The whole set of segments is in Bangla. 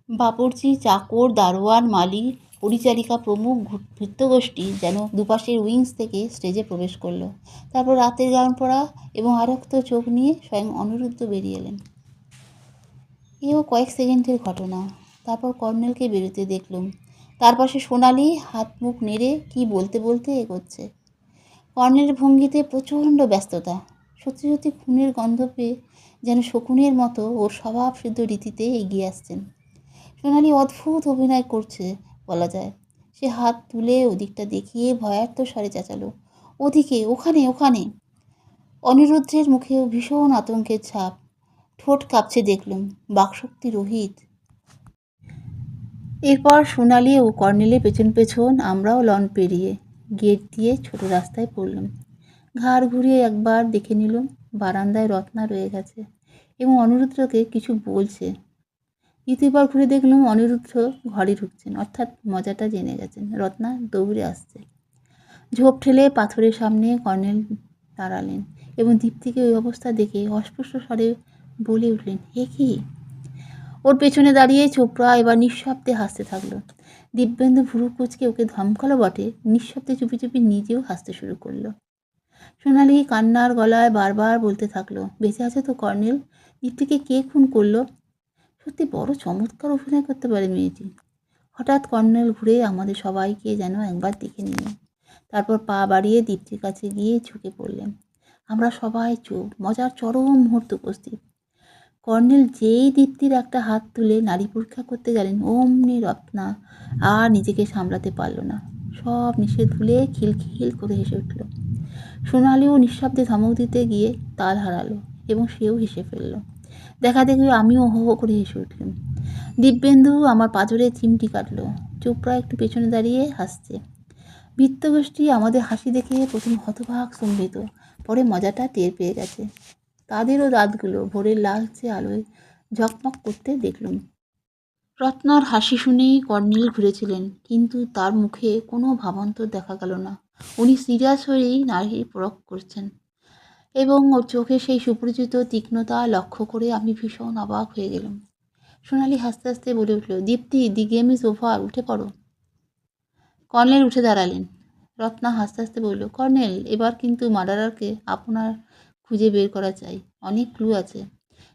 বাবুর্চি, চাকর, দারোয়ান, মালি, পরিচারিকা প্রমুখ ভৃত্যগোষ্ঠী যেন দুপাশের উইংস থেকে স্টেজে প্রবেশ করল। তারপর রাতের গান পড়া এবং আরক্ত চোখ নিয়ে স্বয়ং অনিরুদ্ধ বেরিয়ে এলেন। এও কয়েক সেকেন্ডের ঘটনা। তারপর কর্নেলকে বেরোতে দেখলুম। তার পাশে সোনালি হাত মুখ নেড়ে কি বলতে বলতে এগোচ্ছে। কর্নেলের ভঙ্গিতে প্রচণ্ড ব্যস্ততা। সত্যি সত্যি খুনের গন্ধ পেয়ে যেন শকুনের মতো ওর স্বভাবসিদ্ধ রীতিতে এগিয়ে আসছেন। সোনালি অদ্ভুত অভিনয় করছে বলা যায়। সে হাত তুলে ওদিকটা দেখিয়ে ভয়ার্ত স্বরে চেঁচালো, ওদিকে, ওখানে, ওখানে। অনিরুদ্ধের মুখেও ভীষণ আতঙ্কের ছাপ। ঠোঁট কাঁপছে দেখলুম। বাকশক্তি রহিত। এরপর সোনালি ও কর্নেলের পেছন পেছন আমরাও লন পেরিয়ে গেট দিয়ে ছোট রাস্তায় পড়লাম। ঘাড় ঘুরিয়ে একবার দেখে নিলুম বারান্দায় রত্না রয়ে গেছে এবং অনিরুদ্ধকে কিছু বলছে। দ্বিতীয়বার ঘুরে দেখলুম অনিরুদ্ধ ঘরে ঢুকছেন, অর্থাৎ মজাটা জেনে গেছেন। রত্না দৌড়ে আসছে। ঝোপ ঠেলে পাথরের সামনে কর্নেল দাঁড়ালেন এবং দীপ্তিকে ওই অবস্থা দেখে অস্পষ্ট স্বরে বলে উঠলেন, এ কি? ওর পেছনে দাঁড়িয়ে চোপড়া এবার নিঃশব্দে হাসতে থাকলো। দিব্যেন্দু ভুরু কুচকে ওকে ধমকালো বটে, নিঃশব্দে চুপি চুপি নিজেও হাসতে শুরু করলো। সোনালি কান্নার গলায় বারবার বলতে থাকলো, বেঁচে আছে তো কর্নেল? দীপ্তিকে কে খুন করলো? সত্যি বড় চমৎকার অভিনয় করতে পারে মেয়েটি। হঠাৎ কর্নেল ঘুরে আমাদের সবাইকে যেন একবার দেখে নিলেন। তারপর পা বাড়িয়ে দীপ্তির কাছে গিয়ে ঝুঁকে পড়লেন। আমরা সবাই চুপ, মজার চরম মুহূর্ত উপস্থিত। কর্নেল যেই দীপ্তির একটা হাত তুলে নারী পরীক্ষা করতে গেলেন, অমনি রত্না আর নিজেকে সামলাতে পারল না। সব নিষেধ ভুলে খিলখিল করে হেসে উঠল। সোনালিও নিঃশব্দে ধমক দিতে গিয়ে তাল হারালো এবং সেও হেসে ফেলল। দেখা দেখি আমিও হো হো করে হেসে উঠলাম। দিব্যেন্দু আমার পাঁজরে চিমটি কাটলো। চোপড়া একটু পেছনে দাঁড়িয়ে হাসছে। বৃত্তগোষ্ঠী আমাদের হাসি দেখে প্রথম হতভাগ স্তম্ভিত, পরে মজাটা টের পেয়ে গেছে। তাদেরও দাঁতগুলো ভোরের লালচে আলোয় ঝকমক করতে দেখলুম। রত্নার হাসি শুনেই কর্নেল ঘুরেছিলেন, কিন্তু তার মুখে কোনো ভাবান্তর দেখা গেল না। উনি সিরিয়াস হয়েই নারী পরখ করছেন এবং ওর চোখে সেই সুপরিচিত তীক্ষ্ণতা লক্ষ্য করে আমি ভীষণ অবাক হয়ে গেলাম। সোনালি হাসতে হাসতে বলে উঠল, দীপ্তি, দি গেম ইজ ওভার, উঠে পড়ো। কর্নেল উঠে দাঁড়ালেন। রত্না হাসতে হাসতে বলল, কর্নেল, এবার কিন্তু মার্ডারারকে আপনার খুঁজে বের করা চাই। অনেক ক্লু আছে।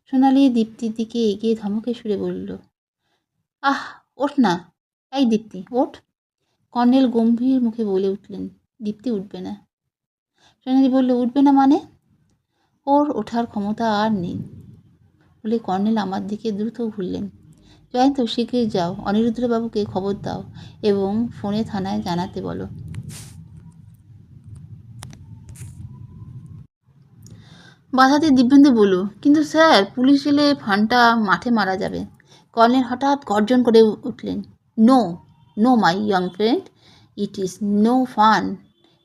সোনালি দীপ্তির দিকে এগিয়ে ধমকে সুরে বলল, আহ, ওঠ না। এই দীপ্তি, ওঠ। কর্নেল গম্ভীর মুখে বলে উঠলেন, দীপ্তি উঠবে না। সোনালি বলল, উঠবে না মানে? ওর ওঠার ক্ষমতা আর নেই। বলে কর্নেল আমার দিকে দ্রুত ঘুরলেন। জয়ন্ত, শীঘ্রই যাও, অনিরুদ্ধবাবুকে খবর দাও এবং ফোনে থানায় জানাতে বলো। বাধাতে দিব্যেন্দু বলল, কিন্তু স্যার, পুলিশ এলে ফানটা মাঠে মারা যাবে। কর্নেল হঠাৎ গর্জন করে উঠলেন, no, no my young friend, it is no fun.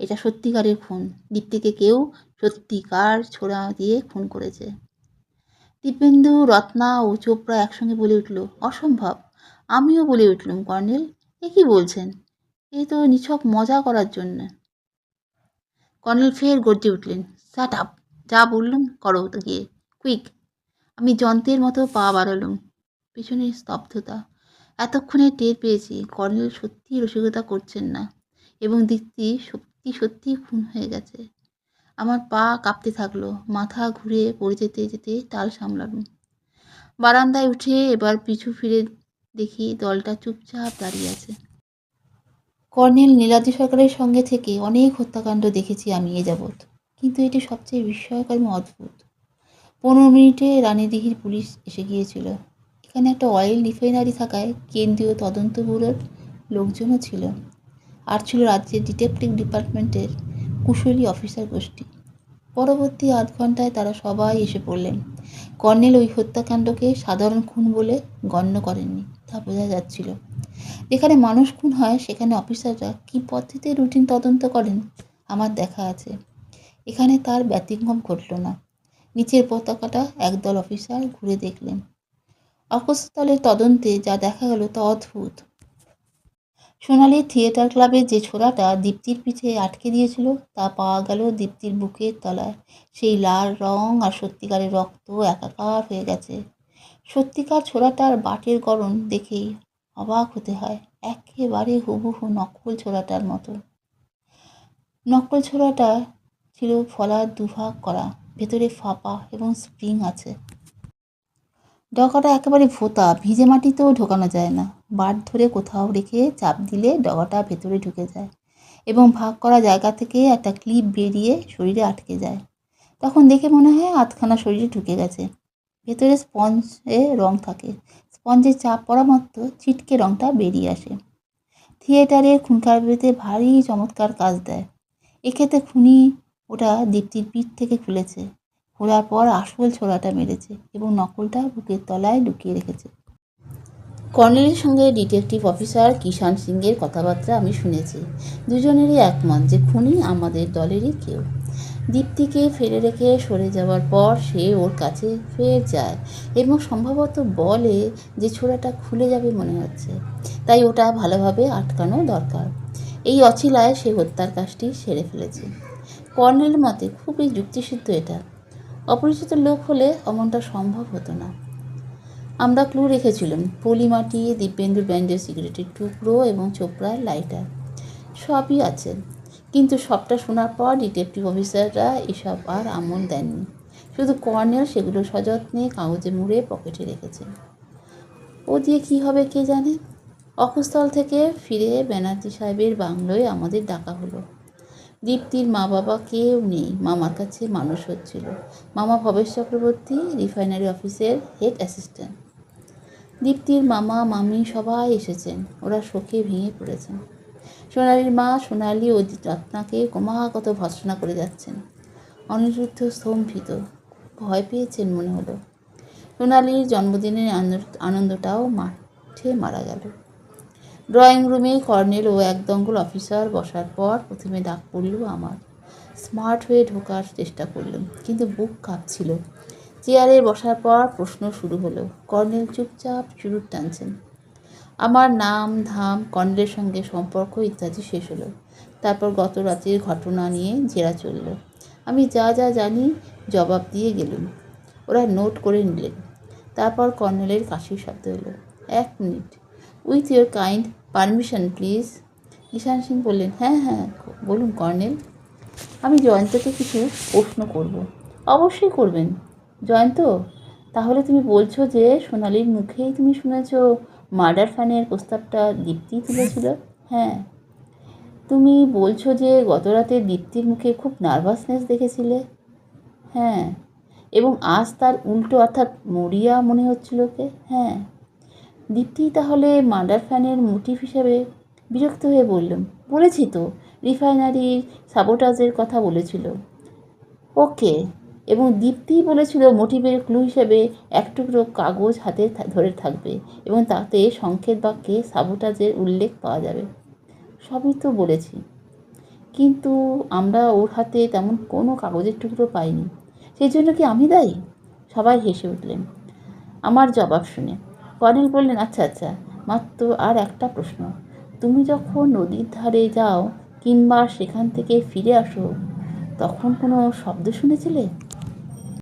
এটা সত্যিকারের খুন। দীপ্তিকে কেউ সত্যিকার ছোড়া দিয়ে খুন করেছে। দিব্যেন্দু, রত্না ও চোপড়া একসঙ্গে বলে উঠল, অসম্ভব। আমিও বলে উঠলুম, কর্নেল, এ কি বলছেন? এ তো নিছক মজা করার জন্য। কর্নেল ফের গর্জে উঠলেন, শাট আপ, যা বললুম করো গিয়ে, কুইক। আমি যন্ত্রের মতো পা বাড়ালুম। পেছনে স্তব্ধতা। এতক্ষণে টের পেয়েছি কর্নেল সত্যি রসিকতা করছেন না এবং দীপ্তি সত্যি সত্যি খুন হয়ে গেছে। আমার পা কাঁপতে থাকলো, মাথা ঘুরে পড়ে যেতে যেতে তাল সামলালুম। বারান্দায় উঠে এবার পিছু ফিরে দেখি দলটা চুপচাপ দাঁড়িয়ে আছে। কর্নেল নীলাদ্রি সরকারের সঙ্গে থেকে অনেক হত্যাকাণ্ড দেখেছি আমি এ যাবৎ, কিন্তু এটি সবচেয়ে বিস্ময়কর এবং অদ্ভুত। 15 মিনিটে রানীদিঘির পুলিশ এসে গিয়েছিল। এখানে একটা অয়েল রিফাইনারি থাকায় কেন্দ্রীয় তদন্ত ব্যুরোর লোকজনও ছিল, আর ছিল রাজ্যের ডিটেকটিভ ডিপার্টমেন্টের কুশলী অফিসার গোষ্ঠী। পরবর্তী আধ ঘন্টায় তারা সবাই এসে পড়লেন। কর্নেল ওই হত্যাকাণ্ডকে সাধারণ খুন বলে গণ্য করেননি, তা বোঝা যাচ্ছিল। যেখানে মানুষ খুন হয় সেখানে অফিসাররা কী পদ্ধতিতে রুটিন তদন্ত করেন আমার দেখা আছে। এখানে তার ব্যতিক্রম ঘটল না। নিচের পতাকাটা একদল অফিসার ঘুরে দেখলেন। অকুস্থলের তদন্তে যা দেখা গেল তা অদ্ভুত। সোনালী থিয়েটার ক্লাবের যে ছোড়াটা দীপ্তির পিঠে আটকে দিয়েছিল তা পাওয়া গেল দীপ্তির বুকের তলায়। সেই লাল রং আর সত্যিকারের রক্ত একাকার হয়ে গেছে। সত্যিকার ছোড়াটার বাটের গড়ন দেখেই অবাক হতে হয়, একেবারে হুবহু নকল ছোড়াটার মতো। নকল ছোড়াটা ছিল ফলার দুভাগ করা, ভেতরে ফাঁপা এবং স্প্রিং আছে। ডগাটা একেবারে ভোঁতা, ভিজে মাটিতেও ঢোকানো যায় না। বাট ধরে কোথাও রেখে চাপ দিলে ডগাটা ভেতরে ঢুকে যায় এবং ভাগ করা জায়গা থেকে একটা ক্লিপ বেরিয়ে শরীরে আটকে যায়। তখন দেখে মনে হয় আধখানা শরীরে ঢুকে গেছে। ভেতরে স্পঞ্জে রং থাকে, স্পঞ্জে চাপ পড়া মাত্র ছিটকে রংটা বেরিয়ে আসে। থিয়েটারের খুনকারবিতে ভারী চমৎকার কাজ দেয়। এক্ষেত্রে খুনি ওটা দীপ্তির পিঠ থেকে খুলেছে, খোলার পর আসল ছোড়াটা মেরেছে এবং নকলটা বুকের তলায় লুকিয়ে রেখেছে। কর্নেলের সঙ্গে ডিটেকটিভ অফিসার কিষাণ সিংয়ের কথাবার্তা আমি শুনেছি। দুজনেরই একমত যে খুনি আমাদের দলেরই কেউ। দীপ্তিকে ফেলে রেখে সরে যাওয়ার পর সে ওর কাছে ফের যায় এবং সম্ভবত বলে যে ছোড়াটা খুলে যাবে মনে হচ্ছে, তাই ওটা ভালোভাবে আটকানো দরকার। এই অছিলায় সে হত্যার কাজটি সেরে ফেলেছে। কর্নেলের মতে খুবই যুক্তিসিদ্ধ এটা। অপরিচিত লোক হলে অমনটা সম্ভব হতো না। আমরা ক্লু রেখেছিলাম, পলিমাটি, দিব্যেন্দুর ব্যান্ডের সিগারেটের টুকরো এবং চোপড়ার লাইটার, সবই আছে। কিন্তু সবটা শোনার পর ডিটেকটিভ অফিসাররা এসব আর আমল দেননি। শুধু কর্নেল সেগুলো সযত্নে কাগজে মুড়ে পকেটে রেখেছে। ও দিয়ে কী হবে কে জানে। অকুস্থল থেকে ফিরে ব্যানার্জি সাহেবের বাংলোয় আমাদের ডাকা হলো। দীপ্তির মা বাবা কেউ নেই, মামার কাছে মানুষ হচ্ছিল। মামা ভবেশ চক্রবর্তী, রিফাইনারি অফিসের হেড অ্যাসিস্ট্যান্ট। দীপ্তির মামা মামি সবাই এসেছেন, ওরা শোকে ভেঙে পড়েছেন। সোনালির মা সোনালি ও রত্নাকে ক্রমাগত ভর্ৎসনা করে যাচ্ছেন। অনিরুদ্ধ স্তম্ভিত, ভয় পেয়েছেন মনে হলো। সোনালির জন্মদিনের আনন্দটাও মাঠে মারা গেল। ড্রয়িং রুমে কর্নেল ও এক দঙ্গল অফিসার বসার পর প্রথমে ডাক পড়ল আমার। স্মার্ট হয়ে ঢোকার চেষ্টা করলাম, কিন্তু বুক কাঁপছিল। চেয়ারে বসার পর প্রশ্ন শুরু হলো। কর্নেল চুপচাপ চুরুট টানছেন। আমার নাম ধাম, কর্নেলের সঙ্গে সম্পর্ক ইত্যাদি শেষ হলো। তারপর গত রাতের ঘটনা নিয়ে জেরা চলল। আমি যা যা জানি জবাব দিয়ে গেলুম। ওরা নোট করে নিলেন। তারপর কর্নেলের কাশির শব্দ হলো। 1 minute, with your kind permission please. Kishan Singh বললেন, হ্যাঁ হ্যাঁ বলুন কর্নেল। আমি জয়ন্তকে কিছু প্রশ্ন করব। অবশ্যই করবেন। জয়ন্ত, তাহলে তুমি বলছো যে সোনালির মুখেই তুমি শুনেছ মার্ডার ফ্যানের প্রস্তাবটা দীপ্তি তুলেছিল? হ্যাঁ। তুমি বলছো যে গত রাতে দীপ্তির মুখে খুব নার্ভাসনেস দেখেছিলে? হ্যাঁ। এবং আজ তার উল্টো অর্থাৎ মরিয়া মনে হচ্ছিল ওকে? হ্যাঁ। দীপ্তি তাহলে মার্ডার ফ্যানের মোটিভ হিসেবে? বিরক্ত হয়ে বললাম, বলেছি তো, রিফাইনারির সাবোটাজের কথা বলেছিল। ওকে। এবং দীপ্তিই বলেছিল মোটিভের ক্লু হিসেবে এক টুকরো কাগজ হাতে ধরে থাকবে এবং তাতে সংকেত বাক্যে সাবোটাজের উল্লেখ পাওয়া যাবে। সবই তো বলেছি, কিন্তু আমরা ওর হাতে তেমন কোনো কাগজের টুকরো পাইনি। সেই জন্য কি আমি দায়ী? সবাই হেসে উঠলেন আমার জবাব শুনে। কর্নেল বললেন, আচ্ছা আচ্ছা, মাত্র আর একটা প্রশ্ন। তুমি যখন নদীর ধারে যাও কিংবা সেখান থেকে ফিরে আসো, তখন কোনো শব্দ শুনেছিলে?